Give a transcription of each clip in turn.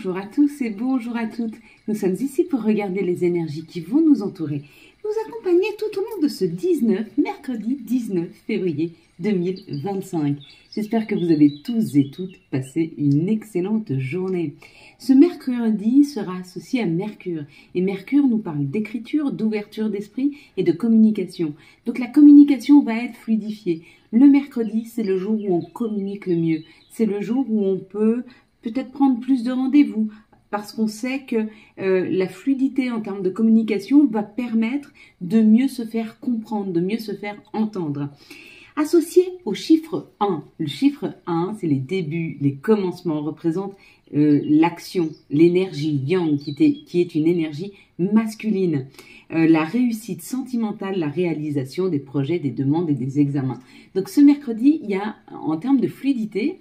Bonjour à tous et bonjour à toutes. Nous sommes ici pour regarder les énergies qui vont nous entourer, nous accompagner tout au long de ce mercredi 19 février 2025. J'espère que vous avez tous et toutes passé une excellente journée. Ce mercredi sera associé à Mercure. Et Mercure nous parle d'écriture, d'ouverture d'esprit et de communication. Donc la communication va être fluidifiée. Le mercredi, c'est le jour où on communique le mieux. C'est le jour où on peut peut-être prendre plus de rendez-vous, parce qu'on sait que la fluidité en termes de communication va permettre de mieux se faire comprendre, de mieux se faire entendre. Associé au chiffre 1, le chiffre 1, c'est les débuts, les commencements, représente l'action, l'énergie yang, qui est une énergie masculine, la réussite sentimentale, la réalisation des projets, des demandes et des examens. Donc ce mercredi, il y a, en termes de fluidité,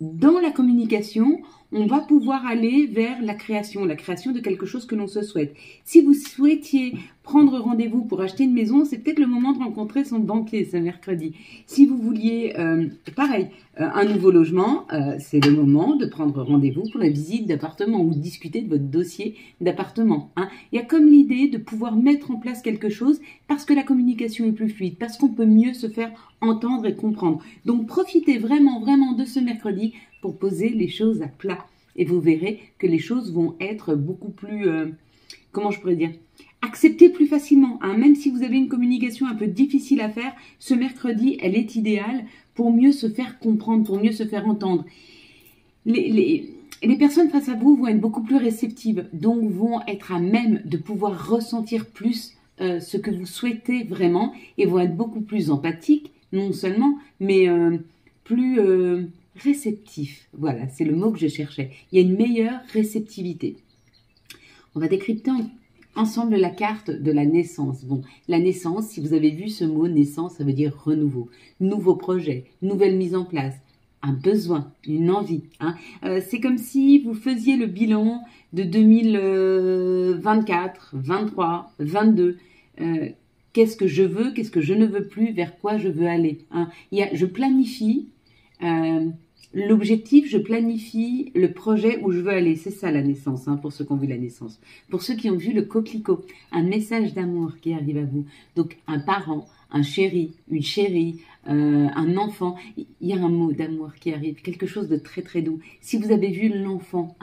dans la communication, on va pouvoir aller vers la création de quelque chose que l'on se souhaite. Si vous souhaitiez prendre rendez-vous pour acheter une maison, c'est peut-être le moment de rencontrer son banquier ce mercredi. Si vous vouliez, un nouveau logement, c'est le moment de prendre rendez-vous pour la visite d'appartement ou discuter de votre dossier d'appartement. Il y a comme l'idée de pouvoir mettre en place quelque chose parce que la communication est plus fluide, parce qu'on peut mieux se faire entendre et comprendre. Donc profitez vraiment de ce mercredi pour poser les choses à plat. Et vous verrez que les choses vont être beaucoup plus, acceptées plus facilement. Même si vous avez une communication un peu difficile à faire, ce mercredi, elle est idéale pour mieux se faire comprendre, pour mieux se faire entendre. Les personnes face à vous vont être beaucoup plus réceptives, donc vont être à même de pouvoir ressentir plus ce que vous souhaitez vraiment et vont être beaucoup plus empathiques, non seulement, mais plus réceptifs. Voilà, c'est le mot que je cherchais. Il y a une meilleure réceptivité. On va décrypter ensemble la carte de la naissance. Bon, la naissance, si vous avez vu ce mot naissance, ça veut dire renouveau, nouveau projet, nouvelle mise en place, un besoin, une envie. C'est comme si vous faisiez le bilan de 2024, 23, 22. Qu'est-ce que je veux, qu'est-ce que je ne veux plus, vers quoi je veux aller. Je planifie l'objectif, je planifie le projet où je veux aller. C'est ça la naissance, pour ceux qui ont vu la naissance. Pour ceux qui ont vu le coquelicot, un message d'amour qui arrive à vous. Donc un parent, un chéri, une chérie, un enfant. Il y a un mot d'amour qui arrive, quelque chose de très très doux. Si vous avez vu l'enfant,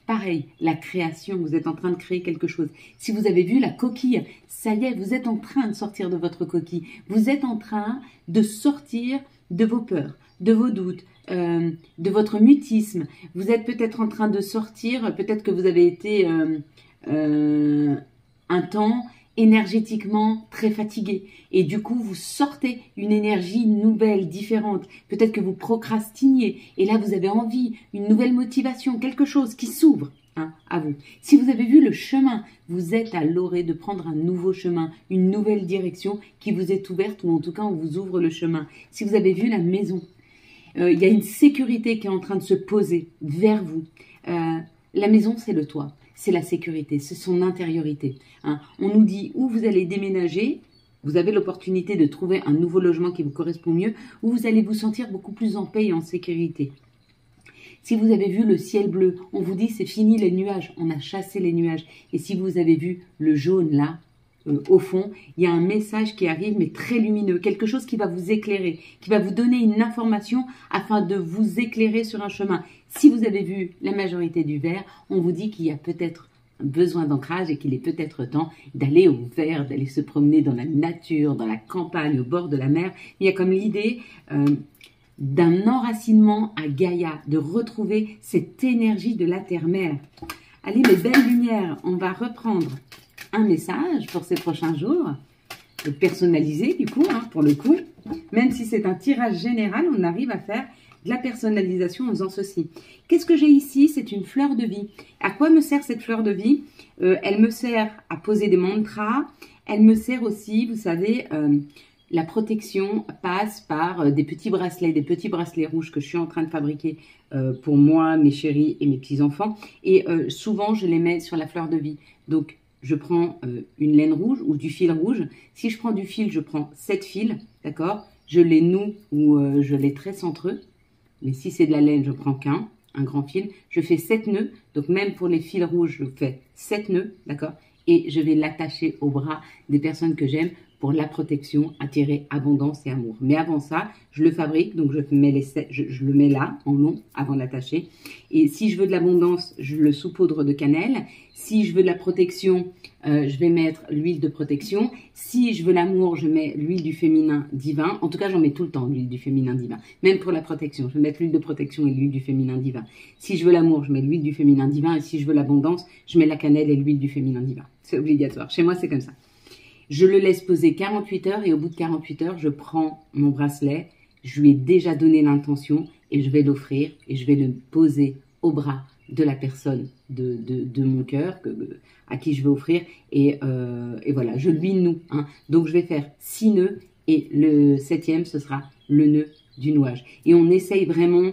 pareil, la création, vous êtes en train de créer quelque chose. Si vous avez vu la coquille, ça y est, vous êtes en train de sortir de votre coquille. Vous êtes en train de sortir de vos peurs, de vos doutes, de votre mutisme. Vous êtes peut-être en train de sortir, peut-être que vous avez été un temps énergétiquement très fatigué. Et du coup, vous sortez une énergie nouvelle, différente. Peut-être que vous procrastiniez. Et là, vous avez envie, une nouvelle motivation, quelque chose qui s'ouvre à vous. Si vous avez vu le chemin, vous êtes à l'orée de prendre un nouveau chemin, une nouvelle direction qui vous est ouverte, ou en tout cas, on vous ouvre le chemin. Si vous avez vu la maison, il y a une sécurité qui est en train de se poser vers vous. La maison, c'est le toit. C'est la sécurité, c'est son intériorité. On nous dit où vous allez déménager, vous avez l'opportunité de trouver un nouveau logement qui vous correspond mieux, où vous allez vous sentir beaucoup plus en paix et en sécurité. Si vous avez vu le ciel bleu, on vous dit c'est fini les nuages, on a chassé les nuages. Et si vous avez vu le jaune là, au fond, il y a un message qui arrive, mais très lumineux, quelque chose qui va vous éclairer, qui va vous donner une information afin de vous éclairer sur un chemin. Si vous avez vu la majorité du vert, on vous dit qu'il y a peut-être besoin d'ancrage et qu'il est peut-être temps d'aller au vert, d'aller se promener dans la nature, dans la campagne, au bord de la mer. Il y a comme l'idée d'un enracinement à Gaïa, de retrouver cette énergie de la terre-mère. Allez, mes belles lumières, on va reprendre un message pour ces prochains jours, personnalisé du coup, pour le coup. Même si c'est un tirage général, on arrive à faire de la personnalisation en faisant ceci. Qu'est-ce que j'ai ici? C'est une fleur de vie. À quoi me sert cette fleur de vie? Elle me sert à poser des mantras. Elle me sert aussi, vous savez, la protection passe par des petits bracelets rouges que je suis en train de fabriquer pour moi, mes chéris et mes petits-enfants. Et souvent, je les mets sur la fleur de vie. Donc, je prends une laine rouge ou du fil rouge. Si je prends du fil, je prends 7 fils, d'accord? Je les noue ou je les tresse entre eux. Mais si c'est de la laine, je prends qu'un. un grand fil. Je fais 7 nœuds, donc même pour les fils rouges, je fais 7 nœuds, d'accord? Et je vais l'attacher au bras des personnes que j'aime pour la protection, attirer abondance et amour. Mais avant ça, je le fabrique, donc je le mets là, en long, avant de l'attacher. Et si je veux de l'abondance, je le saupoudre de cannelle. Si je veux de la protection, je vais mettre l'huile de protection. Si je veux l'amour, je mets l'huile du féminin divin. En tout cas, j'en mets tout le temps, l'huile du féminin divin. Même pour la protection, je vais mettre l'huile de protection et l'huile du féminin divin. Si je veux l'amour, je mets l'huile du féminin divin. Et si je veux l'abondance, je mets la cannelle et l'huile du féminin divin. C'est obligatoire. Chez moi, c'est comme ça. Je le laisse poser 48 heures et au bout de 48 heures, je prends mon bracelet. Je lui ai déjà donné l'intention et je vais l'offrir et je vais le poser au bras de la personne de mon cœur à qui je vais offrir. Et voilà, je lui noue. Hein. Donc, je vais faire 6 nœuds et le 7e, ce sera le nœud du nouage. Et on essaye vraiment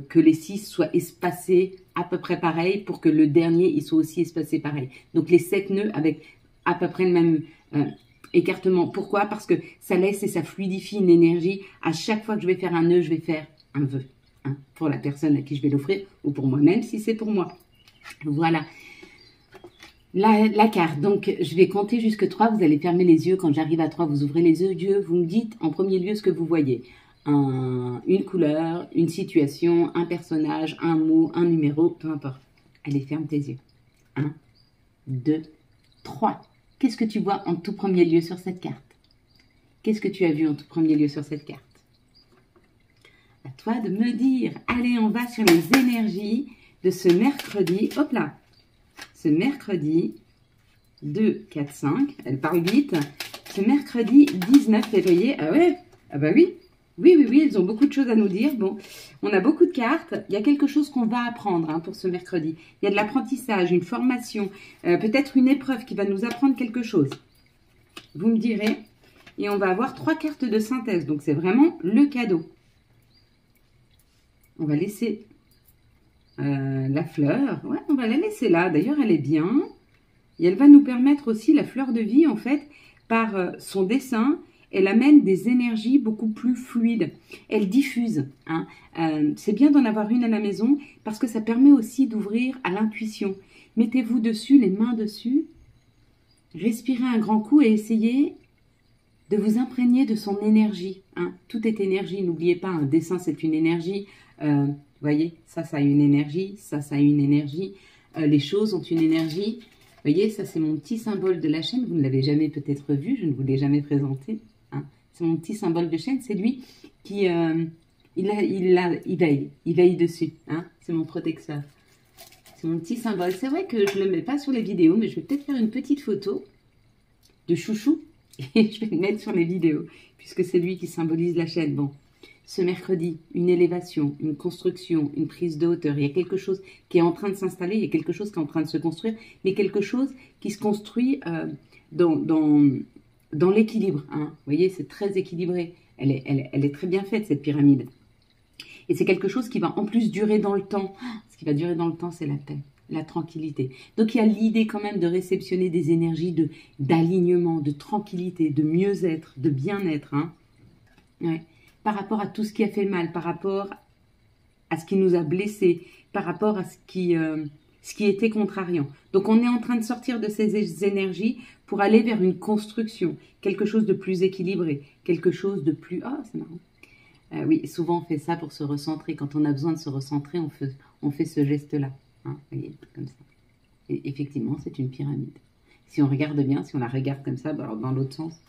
que les 6 soient espacés à peu près pareil pour que le dernier, il soit aussi espacé pareil. Donc, les 7 nœuds avec à peu près le même écartement. Pourquoi? Parce que ça laisse et ça fluidifie une énergie. À chaque fois que je vais faire un nœud, je vais faire un vœu. Hein, pour la personne à qui je vais l'offrir ou pour moi-même si c'est pour moi. Voilà. La carte. Donc, je vais compter jusque 3. Vous allez fermer les yeux. Quand j'arrive à 3, vous ouvrez les yeux. Vous me dites en premier lieu ce que vous voyez. Une couleur, une situation, un personnage, un mot, un numéro, peu importe. Allez, ferme tes yeux. 1, 2, 3. Qu'est-ce que tu vois en tout premier lieu sur cette carte? Qu'est-ce que tu as vu en tout premier lieu sur cette carte? À toi de me dire. Allez, on va sur les énergies de ce mercredi. Hop là. Ce mercredi 2, 4, 5. Elle parle vite. Ce mercredi 19 février. Ah ouais? Ah bah oui. Oui, elles ont beaucoup de choses à nous dire. Bon, on a beaucoup de cartes. Il y a quelque chose qu'on va apprendre hein, pour ce mercredi. Il y a de l'apprentissage, une formation, peut-être une épreuve qui va nous apprendre quelque chose. Vous me direz. Et on va avoir 3 cartes de synthèse. Donc, c'est vraiment le cadeau. On va laisser la fleur. Ouais, on va la laisser là. D'ailleurs, elle est bien. Et elle va nous permettre aussi, la fleur de vie, en fait, par son dessin, elle amène des énergies beaucoup plus fluides. Elle diffuse. Hein. C'est bien d'en avoir une à la maison parce que ça permet aussi d'ouvrir à l'intuition. Mettez-vous dessus, les mains dessus. Respirez un grand coup et essayez de vous imprégner de son énergie. Hein. Tout est énergie. N'oubliez pas, un dessin, c'est une énergie. Vous voyez, ça a une énergie. Ça a une énergie. Les choses ont une énergie. Vous voyez, ça, c'est mon petit symbole de la chaîne. Vous ne l'avez jamais peut-être vu. Je ne vous l'ai jamais présenté. Hein. C'est mon petit symbole de chaîne. C'est lui qui... il veille dessus. Hein. C'est mon protecteur. C'est mon petit symbole. C'est vrai que je ne le mets pas sur les vidéos, mais je vais peut-être faire une petite photo de chouchou et je vais le mettre sur les vidéos, puisque c'est lui qui symbolise la chaîne. Bon, ce mercredi, une élévation, une construction, une prise de hauteur. Il y a quelque chose qui est en train de s'installer, il y a quelque chose qui est en train de se construire, mais quelque chose qui se construit dans l'équilibre. Hein. Vous voyez, c'est très équilibré. Elle est très bien faite, cette pyramide. Et c'est quelque chose qui va en plus durer dans le temps. Ce qui va durer dans le temps, c'est la paix, la tranquillité. Donc, il y a l'idée quand même de réceptionner des énergies d'alignement, de tranquillité, de mieux-être, de bien-être. Hein. Ouais. Par rapport à tout ce qui a fait mal, par rapport à ce qui nous a blessés, par rapport à ce qui était contrariant. Donc, on est en train de sortir de ces énergies pour aller vers une construction, quelque chose de plus équilibré, quelque chose de plus... Ah, c'est marrant. Oui, souvent on fait ça pour se recentrer. Quand on a besoin de se recentrer, on fait ce geste-là. Hein, vous voyez, comme ça. Et effectivement, c'est une pyramide. Si on regarde bien, si on la regarde comme ça, bah alors dans l'autre sens.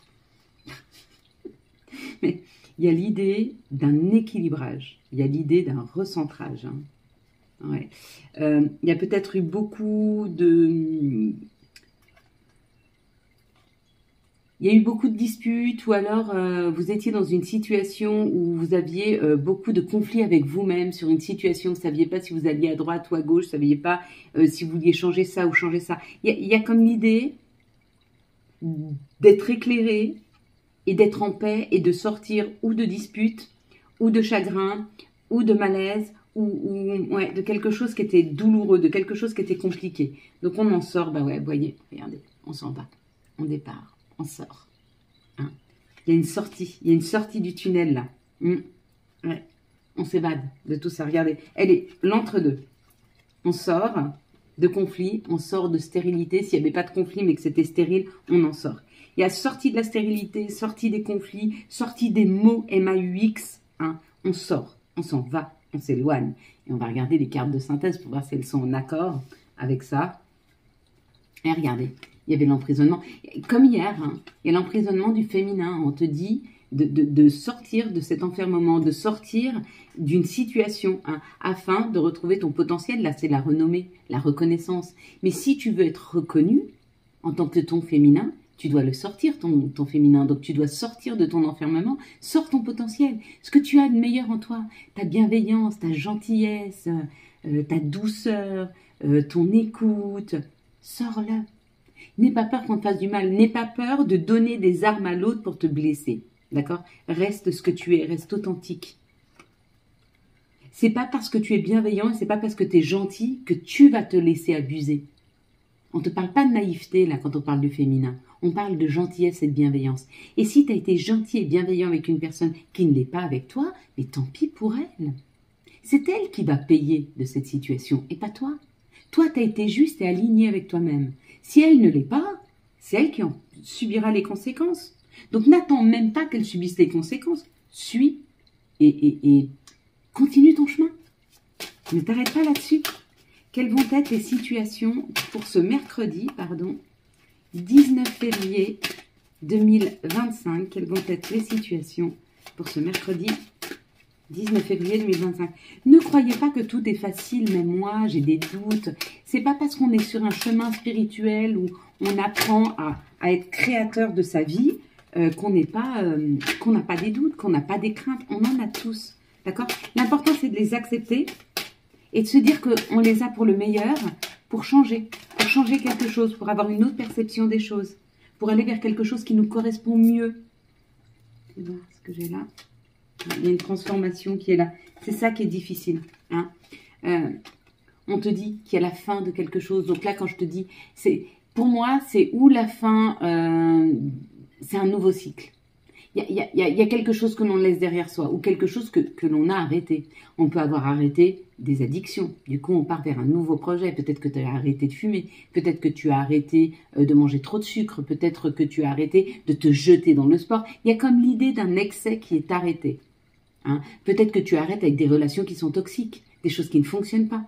Mais il y a l'idée d'un équilibrage. Il y a l'idée d'un recentrage. Hein. Ouais. Il y a peut-être eu beaucoup de... Il y a eu beaucoup de disputes ou alors vous étiez dans une situation où vous aviez beaucoup de conflits avec vous-même sur une situation, vous ne saviez pas si vous alliez à droite ou à gauche, vous ne saviez pas si vous vouliez changer ça ou changer ça. Il y a comme l'idée d'être éclairé et d'être en paix et de sortir ou de disputes ou de chagrin ou de malaise ouais, de quelque chose qui était douloureux, de quelque chose qui était compliqué. Donc on en sort, bah ouais, vous voyez, regardez, on s'en va, on départ. On sort. Hein. Il y a une sortie du tunnel là. Ouais. On s'évade de tout ça. Regardez, elle est l'entre-deux. On sort de conflit, on sort de stérilité. S'il n'y avait pas de conflit, mais que c'était stérile, on en sort. Il y a sortie de la stérilité, sortie des conflits, sortie des mots MAUX. Hein. On sort, on s'en va, on s'éloigne. Et on va regarder les cartes de synthèse pour voir si elles sont en accord avec ça. Et regardez, il y avait l'emprisonnement. Comme hier, hein, il y a l'emprisonnement du féminin. On te dit de sortir de cet enfermement, de sortir d'une situation, hein, afin de retrouver ton potentiel. Là, c'est la renommée, la reconnaissance. Mais si tu veux être reconnu en tant que ton féminin, tu dois le sortir, ton féminin. Donc, tu dois sortir de ton enfermement. Sors ton potentiel. Ce que tu as de meilleur en toi. Ta bienveillance, ta gentillesse, ta douceur, ton écoute. Sors-le. N'aie pas peur qu'on te fasse du mal. N'aie pas peur de donner des armes à l'autre pour te blesser. D'accord? Reste ce que tu es. Reste authentique. C'est pas parce que tu es bienveillant et c'est pas parce que tu es gentil que tu vas te laisser abuser. On ne te parle pas de naïveté, là, quand on parle du féminin. On parle de gentillesse et de bienveillance. Et si tu as été gentil et bienveillant avec une personne qui ne l'est pas avec toi, mais tant pis pour elle. C'est elle qui va payer de cette situation et pas toi. Toi, tu as été juste et aligné avec toi-même. Si elle ne l'est pas, c'est elle qui en subira les conséquences. Donc, n'attends même pas qu'elle subisse les conséquences. Suis et continue ton chemin. Ne t'arrête pas là-dessus. Quelles vont être les situations pour ce mercredi, 19 février 2025. Quelles vont être les situations pour ce mercredi 19 février 2025. Ne croyez pas que tout est facile, même moi, j'ai des doutes. C'est pas parce qu'on est sur un chemin spirituel où on apprend à être créateur de sa vie qu'on n'a pas des doutes, qu'on n'a pas des craintes. On en a tous, d'accord? L'important, c'est de les accepter et de se dire qu'on les a pour le meilleur, pour changer quelque chose, pour avoir une autre perception des choses, pour aller vers quelque chose qui nous correspond mieux. Je vais voir ce que j'ai là. Il y a une transformation qui est là. C'est ça qui est difficile. Hein. On te dit qu'il y a la fin de quelque chose. Donc là, quand je te dis, pour moi, c'est où la fin, c'est un nouveau cycle. Il y a quelque chose que l'on laisse derrière soi ou quelque chose que l'on a arrêté. On peut avoir arrêté des addictions. Du coup, on part vers un nouveau projet. Peut-être que tu as arrêté de fumer. Peut-être que tu as arrêté de manger trop de sucre. Peut-être que tu as arrêté de te jeter dans le sport. Il y a comme l'idée d'un excès qui est arrêté. Hein. Peut-être que tu arrêtes avec des relations qui sont toxiques, des choses qui ne fonctionnent pas.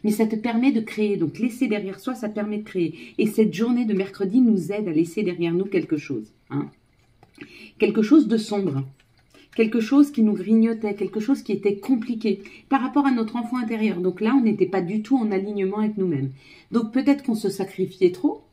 Mais ça te permet de créer. Donc, laisser derrière soi, ça permet de créer. Et cette journée de mercredi nous aide à laisser derrière nous quelque chose. Hein. Quelque chose de sombre. Quelque chose qui nous grignotait. Quelque chose qui était compliqué par rapport à notre enfant intérieur. Donc là, on n'était pas du tout en alignement avec nous-mêmes. Donc, peut-être qu'on se sacrifiait trop.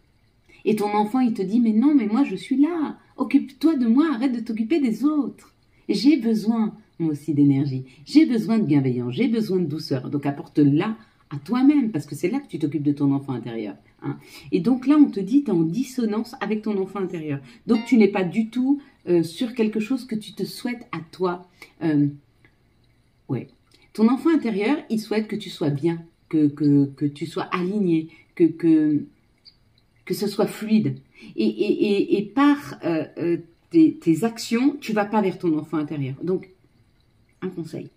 Et ton enfant, il te dit, mais non, mais moi, je suis là. Occupe-toi de moi, arrête de t'occuper des autres. J'ai besoin, moi aussi, d'énergie. J'ai besoin de bienveillance. J'ai besoin de douceur. Donc, apporte-la à toi-même, parce que c'est là que tu t'occupes de ton enfant intérieur. Hein. Et donc là, on te dit, tu es en dissonance avec ton enfant intérieur. Donc, tu n'es pas du tout sur quelque chose que tu te souhaites à toi. Ouais. Ton enfant intérieur, il souhaite que tu sois bien, que tu sois aligné, que ce soit fluide. Et par tes actions, tu vas pas vers ton enfant intérieur. Donc, un conseil.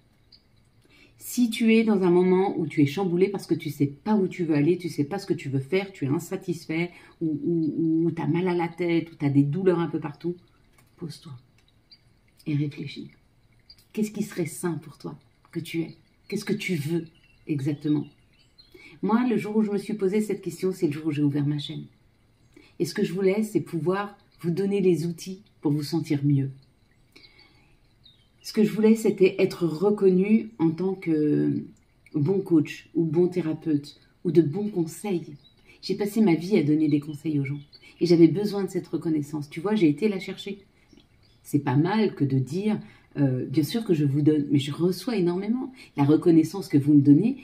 Si tu es dans un moment où tu es chamboulé parce que tu sais pas où tu veux aller, tu sais pas ce que tu veux faire, tu es insatisfait, ou tu as mal à la tête, ou tu as des douleurs un peu partout, pose-toi et réfléchis. Qu'est-ce qui serait sain pour toi que tu es? Qu'est-ce que tu veux exactement? Moi, le jour où je me suis posé cette question, c'est le jour où j'ai ouvert ma chaîne. Et ce que je voulais, c'est pouvoir vous donner les outils pour vous sentir mieux. Ce que je voulais, c'était être reconnue en tant que bon coach ou bon thérapeute ou de bons conseils. J'ai passé ma vie à donner des conseils aux gens. Et j'avais besoin de cette reconnaissance. Tu vois, j'ai été la chercher. C'est pas mal que de dire, bien sûr que je vous donne, mais je reçois énormément. La reconnaissance que vous me donnez,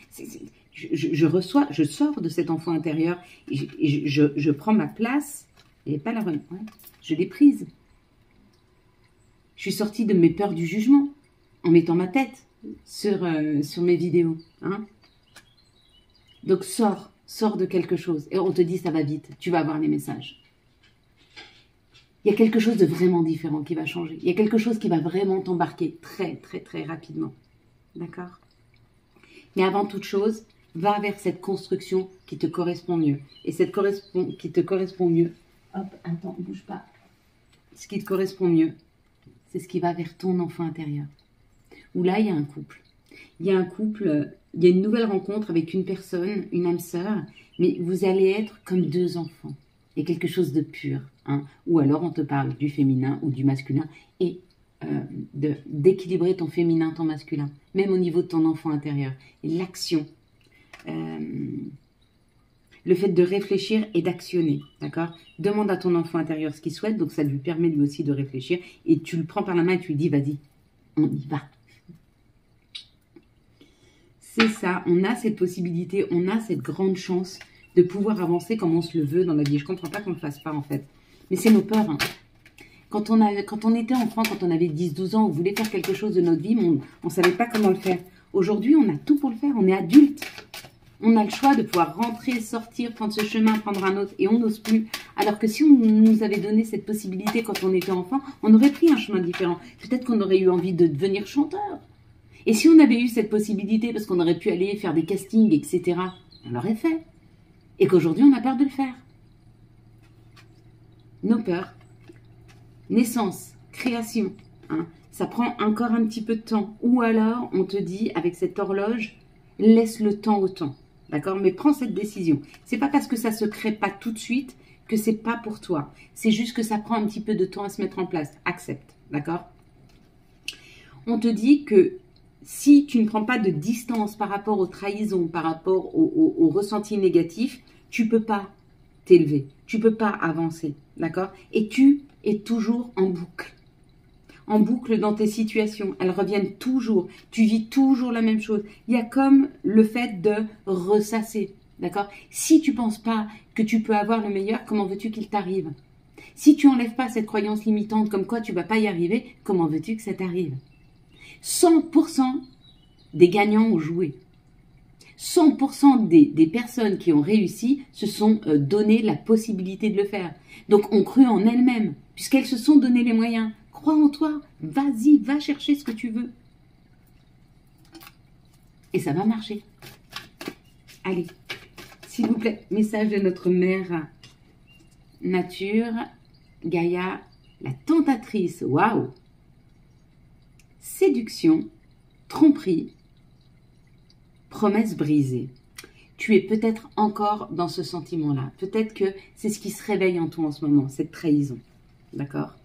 je sors de cet enfant intérieur et je prends ma place, et pas la reconnaissance, ouais, je l'ai prise. Je suis sortie de mes peurs du jugement en mettant ma tête sur mes vidéos. Hein. Donc sors de quelque chose. Et on te dit ça va vite, tu vas avoir les messages. Il y a quelque chose de vraiment différent qui va changer. Il y a quelque chose qui va vraiment t'embarquer très, très, très rapidement. d'accord? Mais avant toute chose, va vers cette construction qui te correspond mieux. Et qui te correspond mieux, hop, attends, bouge pas. Ce qui te correspond mieux, c'est ce qui va vers ton enfant intérieur. Où là, il y a un couple. Il y a un couple, il y a une nouvelle rencontre avec une personne, une âme sœur, mais vous allez être comme deux enfants. Il y a quelque chose de pur. Hein. Ou alors, on te parle du féminin ou du masculin. Et d'équilibrer ton féminin, ton masculin, même au niveau de ton enfant intérieur. Et l'action, le fait de réfléchir et d'actionner, d'accord? Demande à ton enfant intérieur ce qu'il souhaite, donc ça lui permet lui aussi de réfléchir, et tu le prends par la main et tu lui dis, vas-y, on y va. C'est ça, on a cette possibilité, on a cette grande chance de pouvoir avancer comme on se le veut dans la vie. Je ne comprends pas qu'on ne le fasse pas en fait, mais c'est nos peurs, hein. Quand on était enfant, quand on avait 10-12 ans, on voulait faire quelque chose de notre vie, mais on ne savait pas comment le faire. Aujourd'hui, on a tout pour le faire, on est adulte. On a le choix de pouvoir rentrer, sortir, prendre ce chemin, prendre un autre, et on n'ose plus. Alors que si on nous avait donné cette possibilité quand on était enfant, on aurait pris un chemin différent. Peut-être qu'on aurait eu envie de devenir chanteur. Et si on avait eu cette possibilité, parce qu'on aurait pu aller faire des castings, etc., on l'aurait fait. Et qu'aujourd'hui, on a peur de le faire. Nos peurs. Naissance, création, hein, ça prend encore un petit peu de temps. Ou alors, on te dit, avec cette horloge, laisse le temps au temps. D'accord? Mais prends cette décision. C'est pas parce que ça se crée pas tout de suite que c'est pas pour toi. C'est juste que ça prend un petit peu de temps à se mettre en place. Accepte. D'accord? On te dit que si tu ne prends pas de distance par rapport aux trahisons, par rapport aux ressentis négatifs, tu peux pas t'élever. Tu peux pas avancer. D'accord? Et tu es toujours en boucle dans tes situations, elles reviennent toujours, tu vis toujours la même chose. Il y a comme le fait de ressasser, d'accord? Si tu ne penses pas que tu peux avoir le meilleur, comment veux-tu qu'il t'arrive? Si tu n'enlèves pas cette croyance limitante comme quoi tu ne vas pas y arriver, comment veux-tu que ça t'arrive? 100% des gagnants ont joué. 100% des personnes qui ont réussi se sont donné la possibilité de le faire. Donc, ont cru en elles-mêmes, puisqu'elles se sont donné les moyens. Crois en toi, vas-y, va chercher ce que tu veux. Et ça va marcher. Allez, s'il vous plaît, message de notre mère nature, Gaïa, la tentatrice, waouh! Séduction, tromperie, promesse brisée. Tu es peut-être encore dans ce sentiment-là. Peut-être que c'est ce qui se réveille en toi en ce moment, cette trahison. D'accord?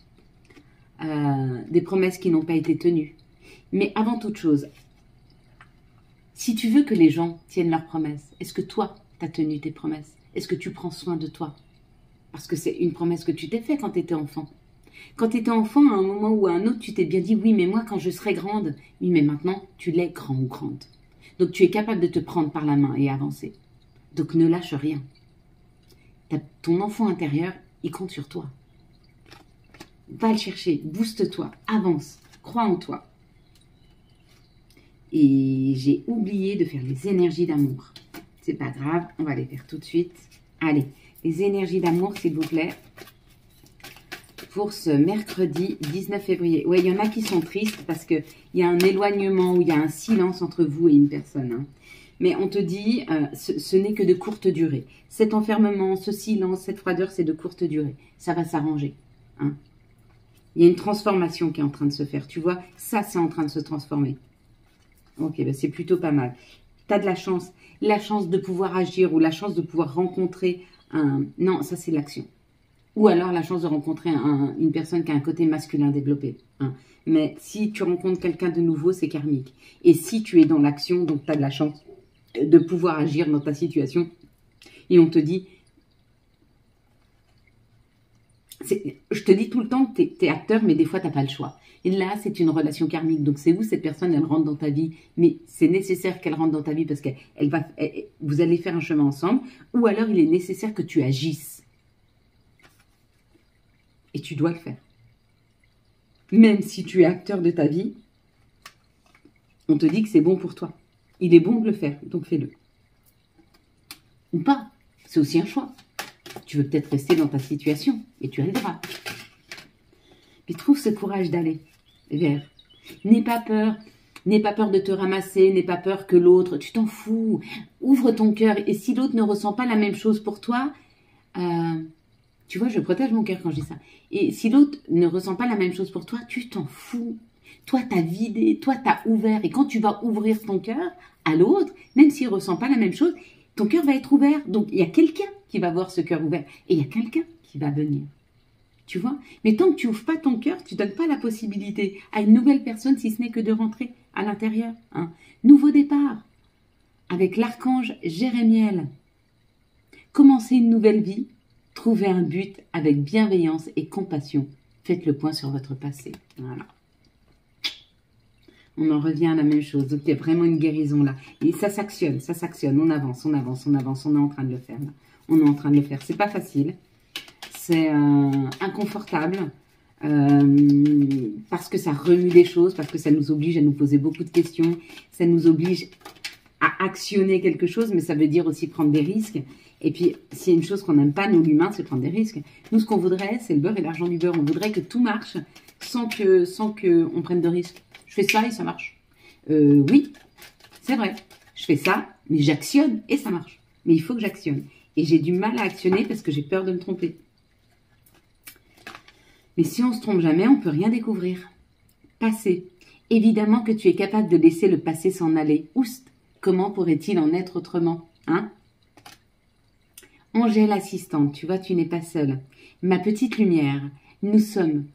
Des promesses qui n'ont pas été tenues. Mais avant toute chose, si tu veux que les gens tiennent leurs promesses, est-ce que toi, tu as tenu tes promesses? Est-ce que tu prends soin de toi? Parce que c'est une promesse que tu t'es faite quand tu étais enfant. Quand tu étais enfant, à un moment ou à un autre, tu t'es bien dit, oui, mais moi, quand je serai grande, oui, mais maintenant, tu l'es grand ou grande. Donc, tu es capable de te prendre par la main et avancer. Donc, ne lâche rien. Ton enfant intérieur, il compte sur toi. Va le chercher, booste-toi, avance, crois en toi. Et j'ai oublié de faire les énergies d'amour. C'est pas grave, on va les faire tout de suite. Allez, les énergies d'amour, s'il vous plaît. Pour ce mercredi 19 février. Ouais, il y en a qui sont tristes parce qu'il y a un éloignement ou il y a un silence entre vous et une personne. Hein. Mais on te dit, ce n'est que de courte durée. Cet enfermement, ce silence, cette froideur, c'est de courte durée. Ça va s'arranger. Hein. Il y a une transformation qui est en train de se faire. Tu vois, ça, c'est en train de se transformer. Ok, ben c'est plutôt pas mal. Tu as de la chance de pouvoir agir ou la chance de pouvoir rencontrer un... Non, ça, c'est l'action. Ou alors la chance de rencontrer une personne qui a un côté masculin développé. Hein. Mais si tu rencontres quelqu'un de nouveau, c'est karmique. Et si tu es dans l'action, donc tu as de la chance de pouvoir agir dans ta situation. Et on te dit... Je te dis tout le temps que tu es acteur, mais des fois, tu n'as pas le choix. Et là, c'est une relation karmique. Donc, c'est où cette personne, elle rentre dans ta vie. Mais c'est nécessaire qu'elle rentre dans ta vie parce que vous allez faire un chemin ensemble. Ou alors, il est nécessaire que tu agisses. Et tu dois le faire. Même si tu es acteur de ta vie, on te dit que c'est bon pour toi. Il est bon de le faire, donc fais-le. Ou pas. C'est aussi un choix. Tu veux peut-être rester dans ta situation, et tu as le droit. Mais trouve ce courage d'aller vers. N'aie pas peur N'aie pas peur de te ramasser, n'aie pas peur que l'autre, tu t'en fous. Ouvre ton cœur. Et si l'autre ne ressent pas la même chose pour toi, tu vois, je protège mon cœur quand je dis ça. Et si l'autre ne ressent pas la même chose pour toi, tu t'en fous. Toi, t'as vidé, toi, t'as ouvert. Et quand tu vas ouvrir ton cœur à l'autre, même s'il ne ressent pas la même chose, ton cœur va être ouvert. Donc, il y a quelqu'un qui va voir ce cœur ouvert. Et il y a quelqu'un qui va venir. Tu vois? Mais tant que tu n'ouvres pas ton cœur, tu ne donnes pas la possibilité à une nouvelle personne, si ce n'est que de rentrer à l'intérieur. Hein. Nouveau départ. Avec l'archange Jérémiel. Commencer une nouvelle vie. Trouver un but avec bienveillance et compassion. Faites le point sur votre passé. Voilà. On en revient à la même chose. Donc, il y a vraiment une guérison là. Et ça s'actionne, ça s'actionne. On avance, on avance, on avance. On est en train de le faire. Là. On est en train de le faire. C'est pas facile. C'est inconfortable. Parce que ça remue des choses. Parce que ça nous oblige à nous poser beaucoup de questions. Ça nous oblige à actionner quelque chose. Mais ça veut dire aussi prendre des risques. Et puis, s'il y a une chose qu'on n'aime pas, nous l'humain, c'est prendre des risques. Nous, ce qu'on voudrait, c'est le beurre et l'argent du beurre. On voudrait que tout marche sans qu'on prenne de risques. Je fais ça et ça marche. Oui, c'est vrai. Je fais ça, mais j'actionne et ça marche. Mais il faut que j'actionne. Et j'ai du mal à actionner parce que j'ai peur de me tromper. Mais si on ne se trompe jamais, on ne peut rien découvrir. Passé. Évidemment que tu es capable de laisser le passé s'en aller. Oust, comment pourrait-il en être autrement, hein? Angèle assistante, tu vois, tu n'es pas seule. Ma petite lumière, nous sommes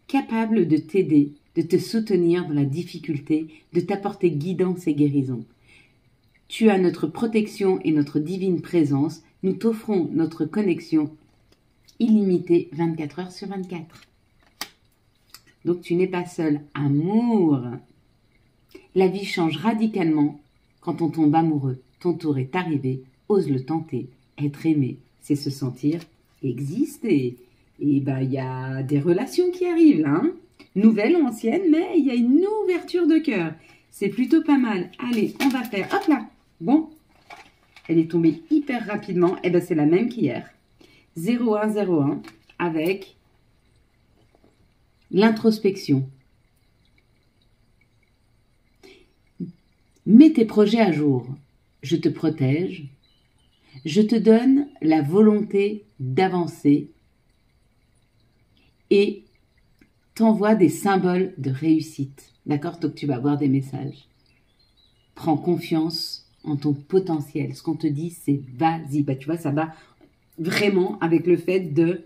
capables de t'aider, de te soutenir dans la difficulté, de t'apporter guidance et guérison. Tu as notre protection et notre divine présence. Nous t'offrons notre connexion illimitée 24 heures sur 24. Donc tu n'es pas seule. Amour. La vie change radicalement quand on tombe amoureux. Ton tour est arrivé. Ose le tenter. Être aimé, c'est se sentir exister. Et ben, il y a des relations qui arrivent là. Hein. Nouvelles ou anciennes, mais il y a une ouverture de cœur. C'est plutôt pas mal. Allez, on va faire. Hop là. Bon. Elle est tombée hyper rapidement. Et ben, c'est la même qu'hier. 0101 avec l'introspection. Mets tes projets à jour. Je te protège. Je te donne la volonté d'avancer et t'envoie des symboles de réussite. D'accord? Donc tu vas avoir des messages. Prends confiance en ton potentiel. Ce qu'on te dit, c'est vas-y. Bah, tu vois, ça va vraiment avec le fait de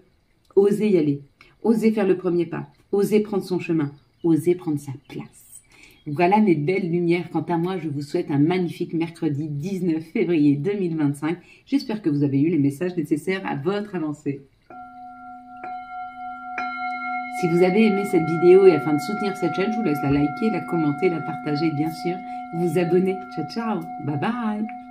oser y aller. Oser faire le premier pas. Oser prendre son chemin. Oser prendre sa place. Voilà mes belles lumières. Quant à moi, je vous souhaite un magnifique mercredi 19 février 2025. J'espère que vous avez eu les messages nécessaires à votre avancée. Si vous avez aimé cette vidéo et afin de soutenir cette chaîne, je vous laisse la liker, la commenter, la partager et bien sûr vous abonner. Ciao, ciao. Bye bye.